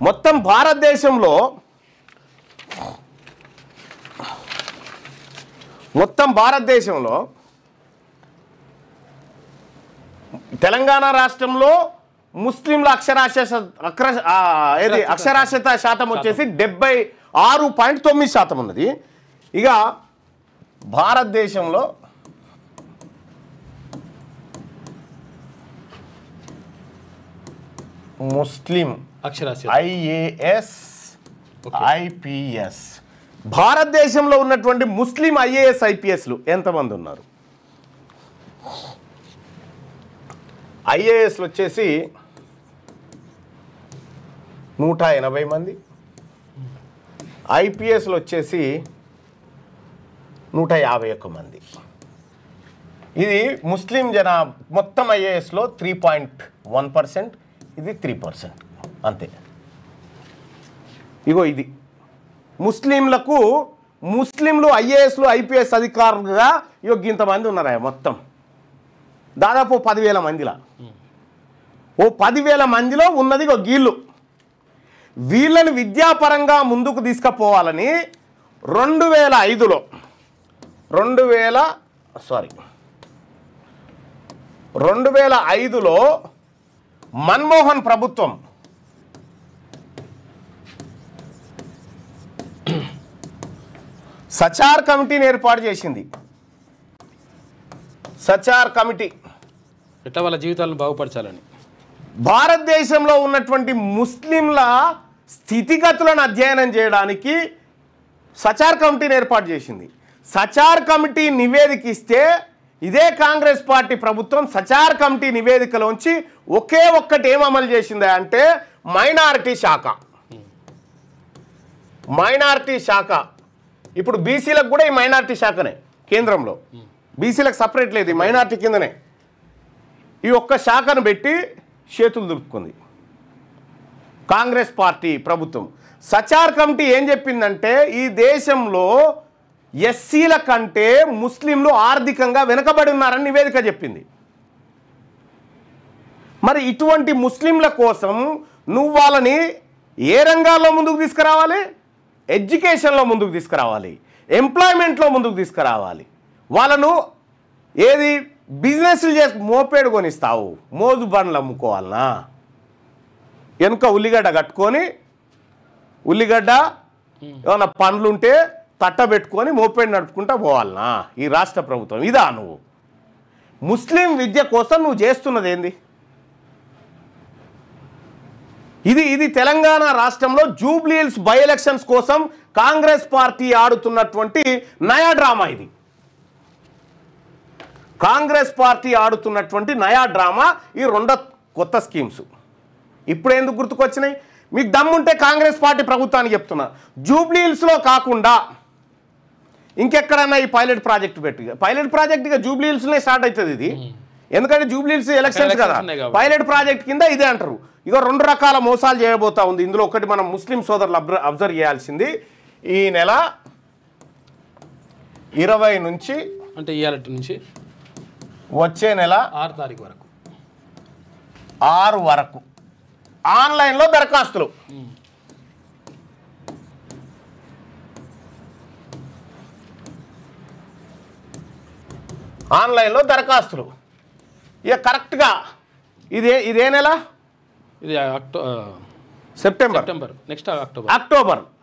మొత్తం భారతదేశంలో తెలంగాణ రాష్ట్రంలో ముస్లింల అక్షరాస్యత శాతం వచ్చేసి 76.9% ఉన్నది. ఇక భారతదేశంలో ముస్లిం అక్షరాస్యత IAS IPS భారతదేశంలో ఉన్నటువంటి ముస్లిం IAS IPSలు ఎంతమంది ఉన్నారు? IASలు వచ్చేసి 180 మంది, IPSలు వచ్చేసి 151 మంది. ఇది ముస్లిం మొత్తం IASలో 3.1%, ఇది 3%, అంతే. ఇగో ఇది ముస్లింలు IASలు IPS అధికారులుగా ఇంతమంది ఉన్నారా మొత్తం దాదాపు 10,000 మందిలా. ఓ 10,000 మందిలో ఉన్నది గీళ్ళు. వీళ్ళని విద్యాపరంగా ముందుకు తీసుకుపోవాలని 2005లో మన్మోహన్ ప్రభుత్వం సచార్ కమిటీని ఏర్పాటు చేసింది. సచార్ కమిటీ ఎట్లా వాళ్ళ జీవితాలను బాగుపరచాలని భారతదేశంలో ఉన్నటువంటి ముస్లింల స్థితిగతులను అధ్యయనం చేయడానికి సచార్ కమిటీని ఏర్పాటు చేసింది. సచార్ కమిటీ నివేదిక ఇస్తే ఇదే కాంగ్రెస్ పార్టీ ప్రభుత్వం సచార్ కమిటీ నివేదికలోంచి ఒకే ఒక్కటి ఏం అమలు చేసింది అంటే మైనారిటీ శాఖ. ఇప్పుడు బీసీలకు కూడా ఈ మైనారిటీ శాఖనే కేంద్రంలో, బీసీలకు సపరేట్ లేదు, ఈ మైనారిటీ కిందనే ఈ ఒక్క శాఖను పెట్టి చేతులు దులుపుకుంది కాంగ్రెస్ పార్టీ ప్రభుత్వం. సచార్ కమిటీ ఏం చెప్పిందంటే ఈ దేశంలో ఎస్సీల కంటే ముస్లింలు ఆర్థికంగా వెనుకబడి ఉన్నారని నివేదిక చెప్పింది. మరి ఇటువంటి ముస్లింల కోసం నువ్వు వాళ్ళని ఏ రంగాల్లో ముందుకు తీసుకురావాలి? ఎడ్యుకేషన్లో ముందుకు తీసుకురావాలి, ఎంప్లాయ్మెంట్లో ముందుకు తీసుకురావాలి. వాళ్ళను ఏది బిజినెస్లు చేసి మోపేడు కొనిస్తావు, మోజు బండ్లు అమ్ముకోవాలనా? వెనుక ఉల్లిగడ్డ కట్టుకొని ఉల్లిగడ్డ ఏమన్నా పండ్లుంటే తట్ట పెట్టుకొని మోపేడు నడుపుకుంటా పోవాలనా ఈ రాష్ట్ర ప్రభుత్వం? ఇదా నువ్వు ముస్లిం విద్య కోసం నువ్వు చేస్తున్నది ఏంది? ఇది తెలంగాణ రాష్ట్రంలో జూబ్లీ హిల్స్ బై ఎలక్షన్స్ కోసం కాంగ్రెస్ పార్టీ ఆడుతున్నటువంటి నయా డ్రామా. ఇది కాంగ్రెస్ పార్టీ ఆడుతున్నటువంటి నయా డ్రామా. ఈ 2 కొత్త స్కీమ్స్ ఇప్పుడు ఎందుకు గుర్తుకొచ్చినాయి? మీకు దమ్ముంటే కాంగ్రెస్ పార్టీ ప్రభుత్వానికి చెప్తున్నా, జూబ్లీ హిల్స్లో కాకుండా ఇంకెక్కడన్నా ఈ పైలట్ ప్రాజెక్టు పైలట్ ప్రాజెక్ట్ ఇక జూబ్లీ హిల్స్లోనే స్టార్ట్ అవుతుంది ఇది. ఎందుకంటే జూబ్లీ హిల్స్ ఎలక్షన్స్ కదా, పైలట్ ప్రాజెక్ట్ కింద ఇదే అంటారు. ఇక 2 రకాల మోసాలు చేయబోతా ఉంది. ఇందులో ఒకటి మనం ముస్లిం సోదరులు అబ్జర్వ్ చేయాల్సింది, ఈ నెల 20 నుంచి అంటే ఇవాళ నుంచి వచ్చే నెల 6 తారీఖు వరకు 6 వరకు ఆన్లైన్లో దరఖాస్తులు. ఆన్లైన్లో దరఖాస్తులు ఇక కరెక్ట్గా ఇదే నెల, ఇది సెప్టెంబర్ నెక్స్ట్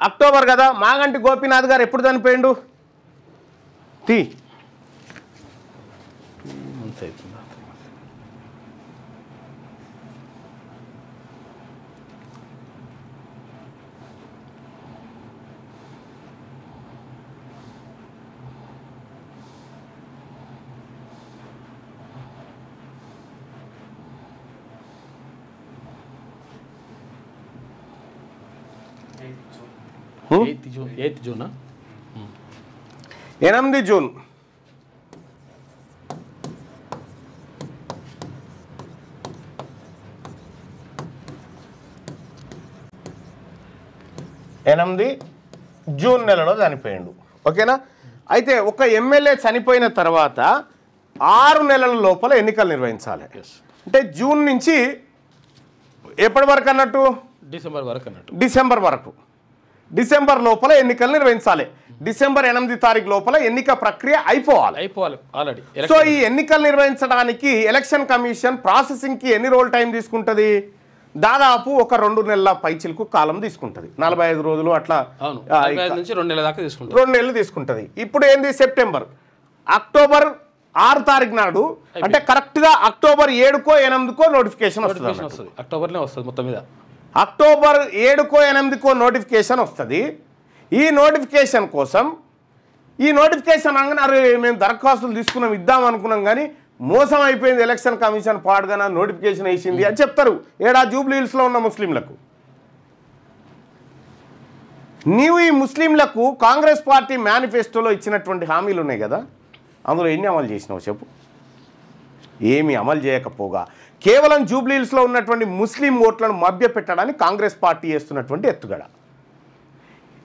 అక్టోబర్ కదా. మాగంటి గోపీనాథ్ గారు ఎప్పుడు చనిపోయిండు? June 8 June 8 June. జూన్ నెలలో చనిపోయిండు. ఓకేనా? అయితే ఒక ఎమ్మెల్యే చనిపోయిన తర్వాత 6 నెలల లోపల ఎన్నికలు నిర్వహించాలి. అంటే జూన్ నుంచి ఎప్పటి వరకు అన్నట్టు డిసెంబర్ వరకు అన్నట్టు. డిసెంబర్ వరకు, డిసెంబర్ లోపల ఎన్నికలు నిర్వహించాలి. డిసెంబర్ 8 తారీఖు లోపల ఎన్నిక ప్రక్రియ అయిపోవాలి ఆల్రెడీ. సో ఈ ఎన్నికలు నిర్వహించడానికి ఎలక్షన్ కమిషన్ ప్రాసెసింగ్కి ఎన్ని రోజులు టైం తీసుకుంటుంది? దాదాపు ఒక 2 నెలల పైచిలకు కాలం తీసుకుంటుంది. 45 రోజులు అట్లా, 45 నుంచి 2 నెలల దాకా తీసుకుంటుంది. 2 నెలలు తీసుకుంటుంది. ఇప్పుడు ఏంది సెప్టెంబర్, అక్టోబర్ 6 తారీఖు నాడు, అంటే కరెక్ట్గా అక్టోబర్ 7కో 8కో నోటిఫికేషన్ వస్తుంది. అక్టోబర్లో వస్తుంది మొత్తం మీద. అక్టోబర్ 7కో 8కో నోటిఫికేషన్ వస్తుంది. ఈ నోటిఫికేషన్ కోసం, ఈ నోటిఫికేషన్ అనగానే మేము దరఖాస్తులు తీసుకున్నాం ఇద్దాం అనుకున్నాం కానీ మోసం అయిపోయింది, ఎలక్షన్ కమిషన్ పాడుగా నోటిఫికేషన్ వేసింది అని చెప్తారు ఏడా జూబ్లీ హిల్స్లో ఉన్న ముస్లింలకు. నీవు ఈ ముస్లింలకు కాంగ్రెస్ పార్టీ మేనిఫెస్టోలో ఇచ్చినటువంటి హామీలు ఉన్నాయి కదా, అందులో ఎన్ని అమలు చేసినావు చెప్పు? ఏమి అమలు చేయకపోగా కేవలం జూబ్లీ హిల్స్లో ఉన్నటువంటి ముస్లిం ఓట్లను మభ్యపెట్టడానికి కాంగ్రెస్ పార్టీ చేస్తున్నటువంటి ఎత్తుగడ.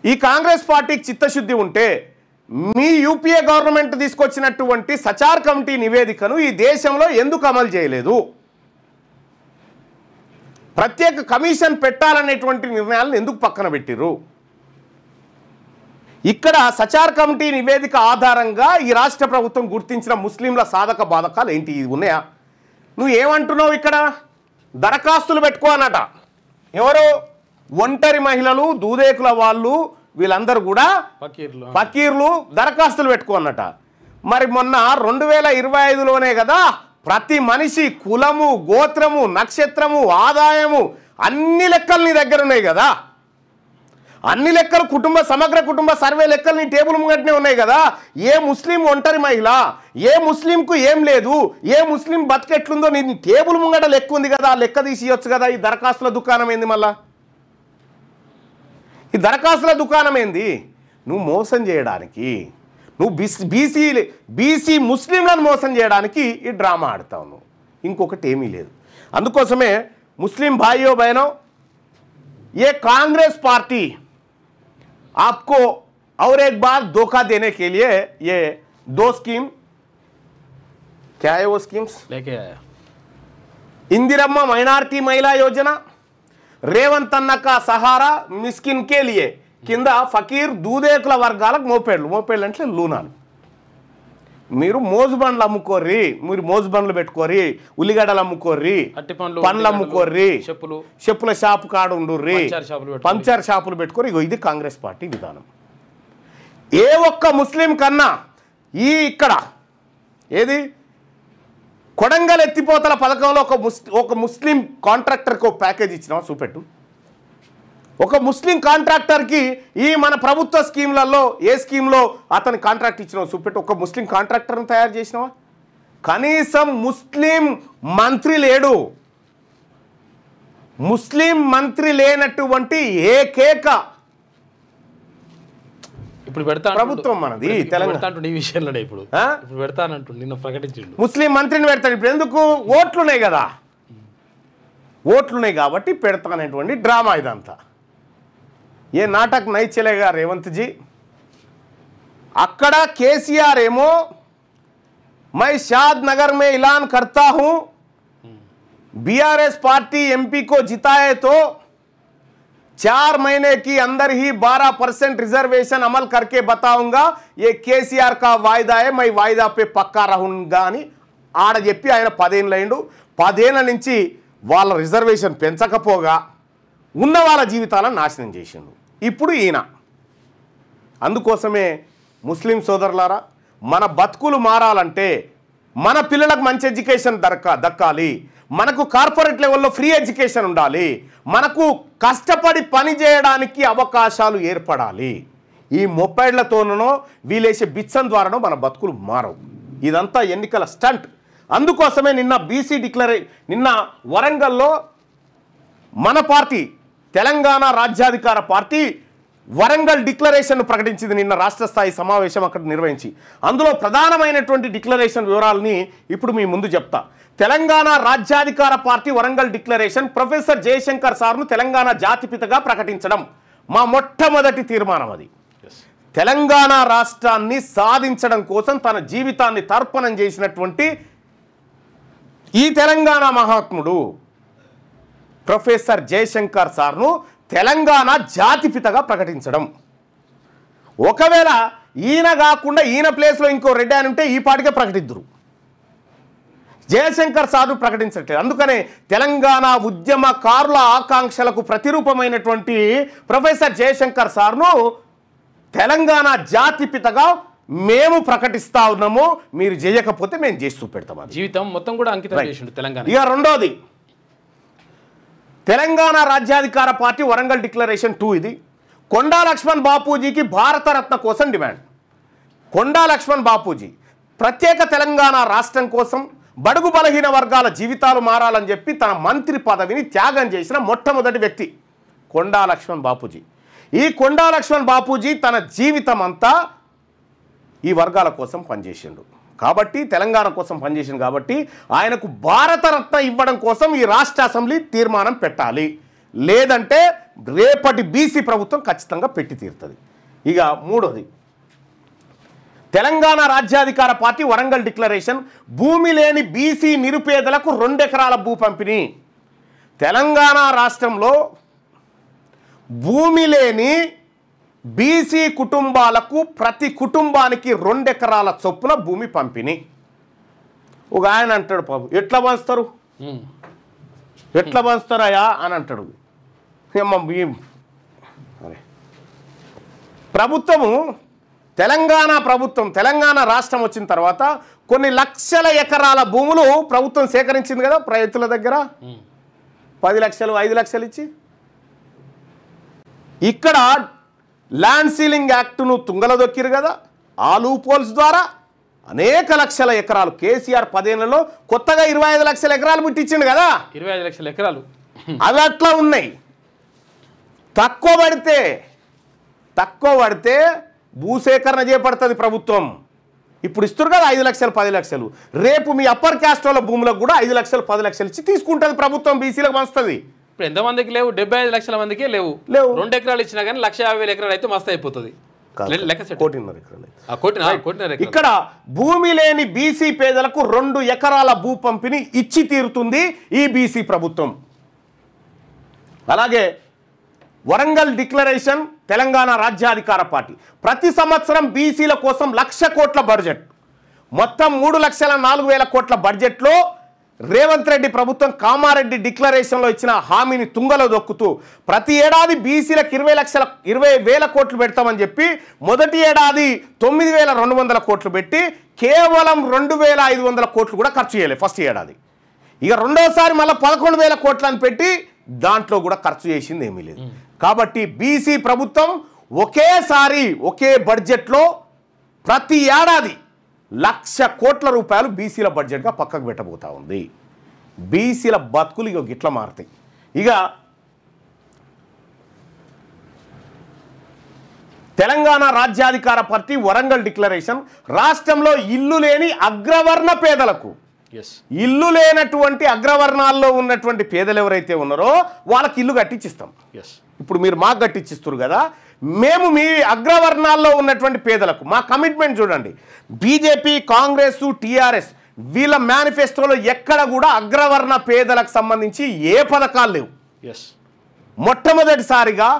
ఈ కాంగ్రెస్ పార్టీకి చిత్తశుద్ధి ఉంటే మీ యూపీఏ గవర్నమెంట్ తీసుకొచ్చినటువంటి సచార్ కమిటీ నివేదికను ఈ దేశంలో ఎందుకు అమలు చేయలేదు? ప్రత్యేక కమిషన్ పెట్టాలనేటువంటి నిర్ణయాలను ఎందుకు పక్కన పెట్టిరు? ఇక్కడ సచార్ కమిటీ నివేదిక ఆధారంగా ఈ రాష్ట్ర ప్రభుత్వం గుర్తించిన ముస్లింల సాధక బాధకాలు ఏంటి ఉన్నాయా? నువ్వు ఏమంటున్నావు? ఇక్కడ దరఖాస్తులు పెట్టుకో అన్నట. ఎవరు? ఒంటరి మహిళలు, దూదేకుల వాళ్ళు, వీళ్ళందరూ కూడా ఫకీర్లు దరఖాస్తులు పెట్టుకో అన్నట. మరి మొన్న 2025లోనే కదా ప్రతి మనిషి కులము, గోత్రము, నక్షత్రము, ఆదాయము అన్ని లెక్కలు నీ దగ్గర ఉన్నాయి కదా. అన్ని లెక్కలు సమగ్ర కుటుంబ సర్వే లెక్కలు నీ టేబుల్ ముంగటనే ఉన్నాయి కదా. ఏ ముస్లిం ఒంటరి మహిళ, ఏ ముస్లింకు ఏం లేదు, ఏ ముస్లిం బతికెట్లుందో నీ టేబుల్ ముంగట లెక్క ఉంది కదా, ఆ లెక్క తీసి ఇవ్వచ్చు కదా. ఈ దరఖాస్తుల దుకాణం ఏంది? మళ్ళా ఈ దరఖాస్తుల దుకాణం ఏంది? నువ్వు మోసం చేయడానికి, నువ్వు బీసీ ముస్లింలను మోసం చేయడానికి ఈ డ్రామా ఆడతావు నువ్వు, ఇంకొకటి ఏమీ లేదు. అందుకోసమే ముస్లిం భాइयों बहनों, ये कांग्रेस पार्टी आपको और एक बार धोखा देने के लिए ये 2 स्कीम, क्या है वो स्कीम्स लेके आया? इंदिरम्मा माइनॉरिटी महिला योजना, రేవంత్ అన్న కా సహారా మిస్కిన్ కే లియే కింద ఫకీర్ దూదేకుల వర్గాలకు మోపేళ్ళు అంటే లూనాలు. మీరు మోజు బండ్లు అమ్ముకోర్రి, మీరు మోజు బండ్లు పెట్టుకోర్రి, ఉల్లిగడ్డలు అమ్ముకోర్రి, పండ్లు అమ్ముకోర్రి, చెప్పుల షాపు కాడ ఉండుర్రి, పంచర్ షాపులు పెట్టుకోరు. ఇగో ఇది కాంగ్రెస్ పార్టీ విధానం. ఏ ఒక్క ముస్లిం కన్నా ఇక్కడ ఏది కొడంగల్ ఎత్తిపోతల పథకంలో ఒక ముస్లిం కాంట్రాక్టర్కి ఒక ప్యాకేజ్ ఇచ్చినావా చూపెట్టు. ఒక ముస్లిం కాంట్రాక్టర్కి ఈ మన ప్రభుత్వ స్కీమ్లలో ఏ స్కీమ్లో అతని కాంట్రాక్ట్ ఇచ్చినావు చూపెట్టు. ఒక ముస్లిం కాంట్రాక్టర్ని తయారు చేసినావా? కనీసం ముస్లిం మంత్రి లేడు. ముస్లిం మంత్రి లేనటువంటి ఏకైక ఇప్పుడు పెడతా ప్రభుత్వం మనది తెలంగాణ. ఈ విషయంలోనే ఇప్పుడు పెడతానంటు నిన్న ప్రకటించిండు ముస్లిం మంత్రిని పెడతాడు. ఇప్పుడు ఎందుకు? ఓట్లున్నాయి కదా, ఓట్లున్నాయి కాబట్టి పెడతానటువంటి డ్రామా ఇదంతా. ఏ నాటక్ నై చలేగా రేవంత్ జీ. అక్కడ కేసీఆర్ ఏమో मैं शाद नगर में ऐलान करता हूं, बीआरएस पार्टी एमपी को जिताए तो 4 महीने की अंदर ही 12% रिजर्वेशन अमल करके बताऊंगा, ये केसीआर का वायदा है, मैं वायदा पे पक्का रहूंगा అని ఆడ చెప్పి ఆయన 10 ఏళ్ళైండు. 10 ఏళ్ల నుంచి వాళ్ళ రిజర్వేషన్ పెంచకపోగా ఉన్న వాళ్ళ జీవితాలను నాశనం చేసిండు. ఇప్పుడు ఈయన. అందుకోసమే ముస్లిం సోదరులారా, మన బతుకులు మారాలంటే మన పిల్లలకు మంచి ఎడ్యుకేషన్ దక్కాలి, మనకు కార్పొరేట్ లెవెల్లో ఫ్రీ ఎడ్యుకేషన్ ఉండాలి, మనకు కష్టపడి పని చేయడానికి అవకాశాలు ఏర్పడాలి. ఈ మొప్పైడ్లతోనో వీలేసే బిచ్చం ద్వారానో మన బతుకులు మారవు. ఇదంతా ఎన్నికల స్టంట్. అందుకోసమే నిన్న వరంగల్లో మన పార్టీ తెలంగాణ రాజ్యాధికార పార్టీ వరంగల్ డిక్లరేషన్ ప్రకటించింది. నిన్న రాష్ట్ర స్థాయి సమావేశం అక్కడ నిర్వహించి అందులో ప్రధానమైనటువంటి డిక్లరేషన్ వివరాలని ఇప్పుడు మీ ముందు చెప్తా. తెలంగాణ రాజ్యాధికార party Warangal declaration professor Jayashankar సార్ను తెలంగాణ జాతిపితగా ప్రకటించడం మా మొట్టమొదటి తీర్మానం. అది తెలంగాణ రాష్ట్రాన్ని సాధించడం కోసం తన జీవితాన్ని తర్పణం చేసినటువంటి ఈ తెలంగాణ మహాత్ముడు ప్రొఫెసర్ జయశంకర్ సార్ను తెలంగాణ జాతిపితగా ప్రకటించడం. ఒకవేళ ఈయన కాకుండా ఈయన ప్లేస్లో ఇంకో రెడ్డి అని ఉంటే ఈ పాటికే ప్రకటిద్దురు. జయశంకర్ సార్ను ప్రకటించట్లేదు. అందుకనే తెలంగాణ ఉద్యమకారుల ఆకాంక్షలకు ప్రతిరూపమైనటువంటి ప్రొఫెసర్ జయశంకర్ సార్ను తెలంగాణ జాతిపితగా మేము ప్రకటిస్తా ఉన్నాము, మీరు చేయకపోతే మేము చేసి చూపెడతాం. జీవితం మొత్తం కూడా అంకితం చేసిండు తెలంగాణ. ఇక రెండోది, తెలంగాణ రాజ్యాధికార పార్టీ వరంగల్ డిక్లరేషన్ 2. ఇది కొండా లక్ష్మణ్ బాపూజీకి భారతరత్న కోసం డిమాండ్. కొండా లక్ష్మణ్ బాపూజీ ప్రత్యేక తెలంగాణ రాష్ట్రం కోసం బడుగు బలహీన వర్గాల జీవితాలు మారాలని చెప్పి తన మంత్రి పదవిని త్యాగం చేసిన మొట్టమొదటి వ్యక్తి కొండా లక్ష్మణ్ బాపూజీ. ఈ కొండా లక్ష్మణ్ బాపూజీ తన జీవితం అంతా ఈ వర్గాల కోసం పనిచేసిండు కాబట్టి, తెలంగాణ కోసం పనిచేసిండు కాబట్టి ఆయనకు భారతరత్న ఇవ్వడం కోసం ఈ రాష్ట్ర అసెంబ్లీ తీర్మానం పెట్టాలి. లేదంటే రేపటి బీసీ ప్రభుత్వం ఖచ్చితంగా పెట్టి తీరుతుంది. ఇక మూడోది, తెలంగాణ రాజ్యాధికార పార్టీ వరంగల్ డిక్లరేషన్ భూమి లేని బీసీ నిరుపేదలకు 2 ఎకరాల భూ పంపిణీ. తెలంగాణ రాష్ట్రంలో భూమి లేని బీసీ కుటుంబాలకు ప్రతి కుటుంబానికి 2 ఎకరాల చొప్పున భూమి పంపిణీ. ఒక ఆయన అంటాడు, పాపం ఎట్లా పంచుతారు, ఎట్లా పంచుతారయా అని అంటాడు. ప్రభుత్వము తెలంగాణ రాష్ట్రం వచ్చిన తర్వాత కొన్ని లక్షల ఎకరాల భూములు ప్రభుత్వం సేకరించింది కదా రైతుల దగ్గర, 10 లక్షలు 5 లక్షలు ఇచ్చి. ఇక్కడ ల్యాండ్ సీలింగ్ యాక్ట్ను తుంగలో దొక్కిరు కదా, ఆ లూపోల్స్ ద్వారా అనేక లక్షల ఎకరాలు కేసీఆర్ 10 ఏళ్లలో కొత్తగా 25 లక్షల ఎకరాలు పుట్టించిండు కదా, 25 లక్షల ఎకరాలు అవి అట్లా ఉన్నాయి. తక్కువ పడితే భూసేకరణ చేపడుతుంది ప్రభుత్వం. ఇప్పుడు ఇస్తారు కదా 5 లక్షలు 10 లక్షలు, రేపు మీ అప్పర్ క్యాస్ట్ వాళ్ళ భూములకు కూడా 5 లక్షలు 10 లక్షలు ఇచ్చి తీసుకుంటుంది ప్రభుత్వం, బీసీలకు పంచుతుంది. ఇప్పుడు ఎంతమందికి లేవు? 75 లక్షల మందికే లేవు. 2 ఎకరాలు ఇచ్చినా కానీ 1,50,000 ఎకరాలు అయితే మస్తు అయిపోతుంది. ఇక్కడ భూమి లేని బీసీ పేదలకు 2 ఎకరాల భూ పంపిణీ ఇచ్చి తీరుతుంది ఈ బీసీ ప్రభుత్వం. అలాగే వరంగల్ డిక్లరేషన్ తెలంగాణ రాజ్యాధికార పార్టీ ప్రతి సంవత్సరం బీసీల కోసం 1,00,000 కోట్ల బడ్జెట్, మొత్తం 3,04,000 కోట్ల బడ్జెట్లో రేవంత్ రెడ్డి ప్రభుత్వం కామారెడ్డి డిక్లరేషన్లో ఇచ్చిన హామీని తుంగలో దొక్కుతూ ప్రతి ఏడాది బీసీలకు 20,000 కోట్లు పెడతామని చెప్పి మొదటి ఏడాది 9,200 కోట్లు పెట్టి కేవలం 2,500 కోట్లు కూడా ఖర్చు చేయలేదు ఫస్ట్ ఏడాది. ఇక రెండోసారి మళ్ళీ 11,000 కోట్లని పెట్టి దాంట్లో కూడా ఖర్చు చేసింది ఏమీ లేదు. కాబట్టి బీసీ ప్రభుత్వం ఒకేసారి ఒకే బడ్జెట్లో ప్రతి ఏడాది 1,00,000 కోట్ల రూపాయలు బీసీల బడ్జెట్గా పక్కకు పెట్టబోతా ఉంది. బీసీల బతుకులు ఇక గిట్ల మారుతాయి. ఇక తెలంగాణ రాజ్యాధికార పార్టీ వరంగల్ డిక్లరేషన్ రాష్ట్రంలో ఇల్లు లేని అగ్రవర్ణ పేదలకు, ఇల్లు లేనటువంటి అగ్రవర్ణాల్లో ఉన్నటువంటి పేదలు ఎవరైతే ఉన్నారో వాళ్ళకి ఇల్లు కట్టించిస్తాం. ఇప్పుడు మీరు మాకు కట్టించిస్తారు కదా, మేము మీ అగ్రవర్ణాల్లో ఉన్నటువంటి పేదలకు మా కమిట్మెంట్ చూడండి. బీజేపీ, కాంగ్రెస్, టీఆర్ఎస్ వీళ్ళ మేనిఫెస్టోలో ఎక్కడ కూడా అగ్రవర్ణ పేదలకు సంబంధించి ఏ పథకాలు లేవు. మొట్టమొదటిసారిగా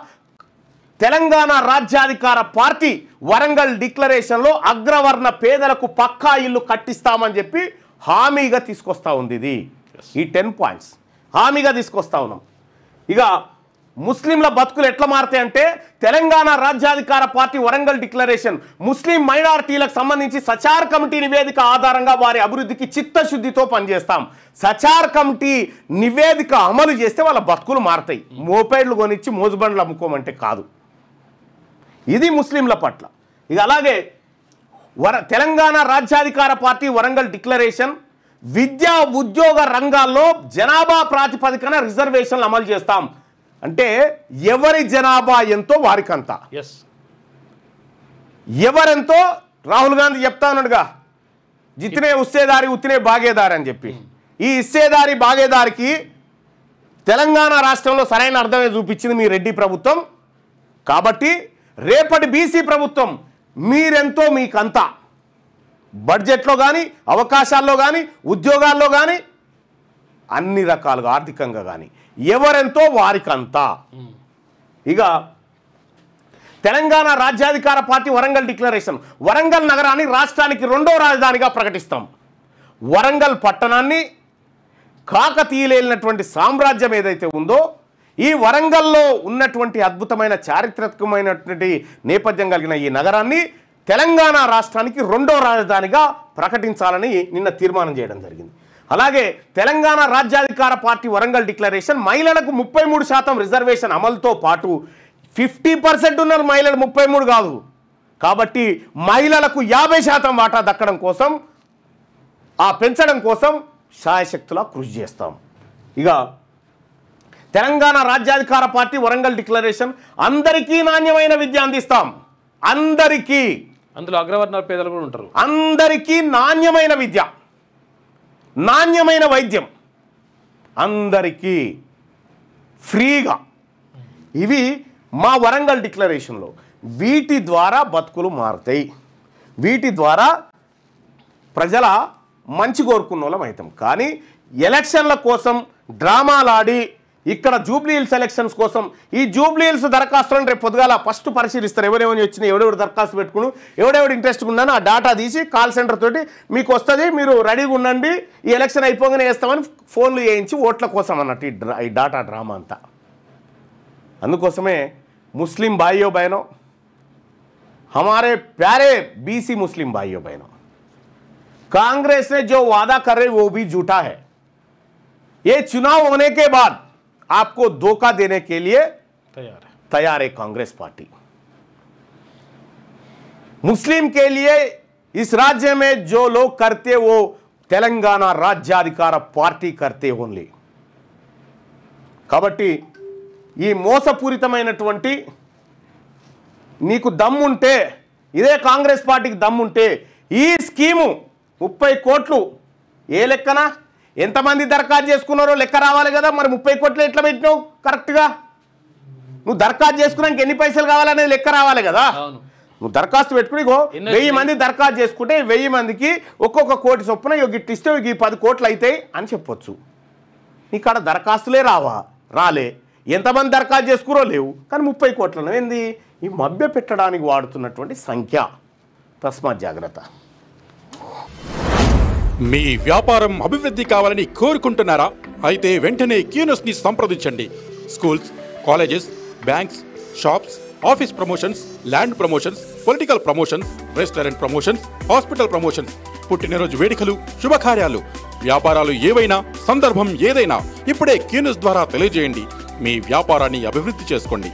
తెలంగాణ రాజ్యాధికార పార్టీ వరంగల్ డిక్లరేషన్లో అగ్రవర్ణ పేదలకు పక్కా ఇల్లు కట్టిస్తామని చెప్పి హామీగా తీసుకొస్తా ఉంది. ఇది ఈ 10 పాయింట్స్ హామీగా తీసుకొస్తా ఉన్నాం. ఇక ముస్లింల బతుకులు ఎట్లా మారుతాయంటే తెలంగాణ రాజ్యాధికార పార్టీ వరంగల్ డిక్లరేషన్ ముస్లిం మైనారిటీలకు సంబంధించి సచార్ కమిటీ నివేదిక ఆధారంగా వారి అభివృద్ధికి చిత్తశుద్ధితో పనిచేస్తాం. సచార్ కమిటీ నివేదిక అమలు చేస్తే వాళ్ళ బతుకులు మారుతాయి. మోపేడ్లు కొనిచ్చి మోజుబండ్లు అమ్ముకోమంటే కాదు. ఇది ముస్లింల పట్ల. ఇక అలాగే తెలంగాణ రాజ్యాధికార పార్టీ వరంగల్ డిక్లరేషన్ విద్యా ఉద్యోగ రంగాల్లో జనాభా ప్రాతిపదికన రిజర్వేషన్లు అమలు చేస్తాం. అంటే ఎవరి జనాభా ఎంతో వారికంతా, ఎవరెంతో రాహుల్ గాంధీ చెప్తా ఉన్నాడుగా, జితనే ఉస్సేదారి ఉత్తినే బాగేదారి అని చెప్పి. ఈ ఇస్సేదారి బాగేదారికి తెలంగాణ రాష్ట్రంలో సరైన అర్థమే చూపించింది మీ రెడ్డి ప్రభుత్వం. కాబట్టి రేపటి బీసీ ప్రభుత్వం మీరెంతో మీకంతా, బడ్జెట్లో కానీ అవకాశాల్లో కానీ ఉద్యోగాల్లో కానీ అన్ని రకాలుగా ఆర్థికంగా కానీ ఎవరెంతో వారికంతా. ఇక తెలంగాణ రాజ్యాధికార పార్టీ వరంగల్ డిక్లరేషన్. వరంగల్ నగరాన్ని రాష్ట్రానికి 2వ రాజధానిగా ప్రకటిస్తాం. వరంగల్ పట్టణాన్ని కాకతీయులేలినటువంటి సామ్రాజ్యం ఏదైతే ఉందో ఈ వరంగల్లో ఉన్నటువంటి అద్భుతమైన చారిత్రకమైనటువంటి నేపథ్యం కలిగిన ఈ నగరాన్ని తెలంగాణ రాష్ట్రానికి 2వ రాజధానిగా ప్రకటించాలని నిన్న తీర్మానం చేయడం జరిగింది. అలాగే తెలంగాణ రాజ్యాధికార పార్టీ వరంగల్ డిక్లరేషన్ మహిళలకు 33% రిజర్వేషన్ అమలుతో పాటు 50% ఉన్నారు మహిళలు, 33 కాదు. కాబట్టి మహిళలకు 50% వాటా దక్కడం కోసం పెంచడం కోసం శాయశక్తులా కృషి చేస్తాం. ఇక తెలంగాణ రాజ్యాధికార పార్టీ వరంగల్ డిక్లరేషన్ అందరికీ నాణ్యమైన విద్య అందిస్తాం. అందరికీ, అందులో అగ్రవర్ణాల పేదలు కూడా ఉంటారు. అందరికీ నాణ్యమైన విద్య, నాణ్యమైన వైద్యం, అందరికీ ఫ్రీగా. ఇవి మా వరంగల్ డిక్లరేషన్లో. వీటి ద్వారా బతుకులు మారుతాయి. వీటి ద్వారా ప్రజల మంచి కోరుకున్న వాళ్ళం అవుతాం. కానీ ఎలక్షన్ల కోసం డ్రామాలాడి ఇక్కడ జూబ్లీ హిల్స్ ఎలక్షన్స్ కోసం ఈ జూబ్లీ హిల్స్ దరఖాస్తులను రేపు పొద్దుగాల ఫస్ట్ పరిశీలిస్తారు. ఎవరెవరు వచ్చినాయి, ఎవడెవడు దరఖాస్తు పెట్టుకుని, ఎవడెవడు ఇంట్రెస్ట్గా ఉన్నానో ఆ డాటా తీసి కాల్ సెంటర్ తోటి మీకు వస్తుంది, మీరు రెడీగా ఉండండి, ఈ ఎలక్షన్ అయిపోగానే వేస్తామని ఫోన్లు చేయించి ఓట్ల కోసం అన్నట్టు ఈ డాటా డ్రామా అంతా. అందుకోసమే मुस्लिम भाइयों बहनों, हमारे प्यारे बीसी मुस्लिम भाइयों बहनों, कांग्रेस ने जो वादा कर रही वो भी झूठा है. ये चुनाव होने के बाद आपको धोखा देने के लिए तैयार है कांग्रेस पार्टी. मुस्लिम के लिए इस राज्य में जो लोग करते वो तेलंगाना राज्याधिकार पार्टी करते ओनली. కాబట్టి ఈ మోసపూరితమైనటువంటి నీకు దమ్ముంటే, ఇదే కాంగ్రెస్ పార్టీకి దమ్ముంటే ఈ స్కీము 30 కోట్లు ఏ లెక్కన ఎంతమంది దరఖాస్తు చేసుకున్నారో లెక్క రావాలి కదా. మరి 30 కోట్లు ఎట్లా పెట్టినావు కరెక్ట్గా? నువ్వు దరఖాస్తు చేసుకున్నాక ఎన్ని పైసలు కావాలనేది లెక్క రావాలి కదా. నువ్వు దరఖాస్తు పెట్టుకుని 1000 మంది దరఖాస్తు చేసుకుంటే 1000 మందికి ఒక్కొక్క కోటి చొప్పున గిట్ ఇస్తే ఈ 10 కోట్లు అవుతాయి అని చెప్పొచ్చు. నీకాడ దరఖాస్తులే రాలే, ఎంతమంది దరఖాస్తు చేసుకురో లేవు, కానీ 30 కోట్లను ఏంది ఈ మభ్య పెట్టడానికి వాడుతున్నటువంటి సంఖ్య. తస్మాత్ జాగ్రత్త. మీ వ్యాపారం అభివృద్ధి కావాలని కోరుకుంటున్నారా? అయితే వెంటనే క్యూనస్ని సంప్రదించండి. Schools, colleges, banks, shops, office promotions, land promotions, political promotions, restaurant promotions, hospital promotions, పుట్టినరోజు వేడుకలు, శుభకార్యాలు, వ్యాపారాలు ఏవైనా, సందర్భం ఏదైనా ఇప్పుడే క్యూనస్ ద్వారా తెలియజేయండి. మీ వ్యాపారాన్ని అభివృద్ధి చేసుకోండి.